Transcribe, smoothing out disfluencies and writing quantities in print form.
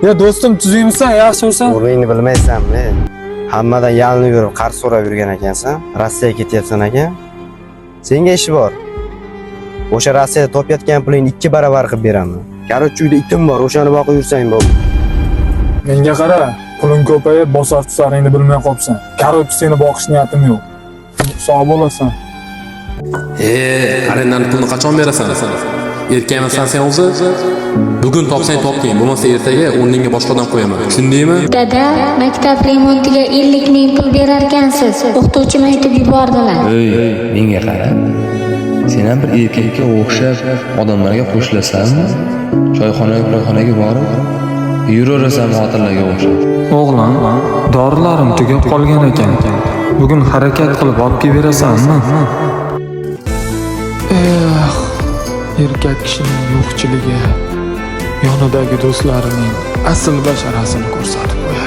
Ya do'stim, tuzingmisan, yaxshimisan? O'rningni bilmaysanmi? Hammadan yalinib yurib, qarz so'rab yurgan ekansan. Rossiyaga ketyapsan ekan. Senga ishi bor. O'sha Rossiyada topayotgan pulingni 2 baravar qilib beraman. Короче, uyda itim bor, o'shani boqib yursang bo'ldi. Menga qara, puling ko'payib, bosar-tusaringni bilmay qolibsan. Короче, seni boqish niyatim yo'q. Sog' bo'lasan. Arendani pulni qachon berasan? Erkakmisan sen o'zi? Bugun topsang topding, bo'lmasa ertaga o'rningga boshqa odam qo'yaman. Tushundingmi? Dada, maktab remontiga 50 ming pul berarkansiz. O'qituvchim aytib yubordilar. Menga qara. Sen ham bir erkakka o'xshab odamlarga qo'shilasanmi? Choyxonaga borib yuraverasan xotirlarga o'xshab. O'g'lim, dorilarim tugab qolgan ekan. Bugun harakat qilib olib kelverasanmi? Erkak kishining yo'qchiligi yonidagi do'stlarining asl basharasini ko'rsatib qo'yadi.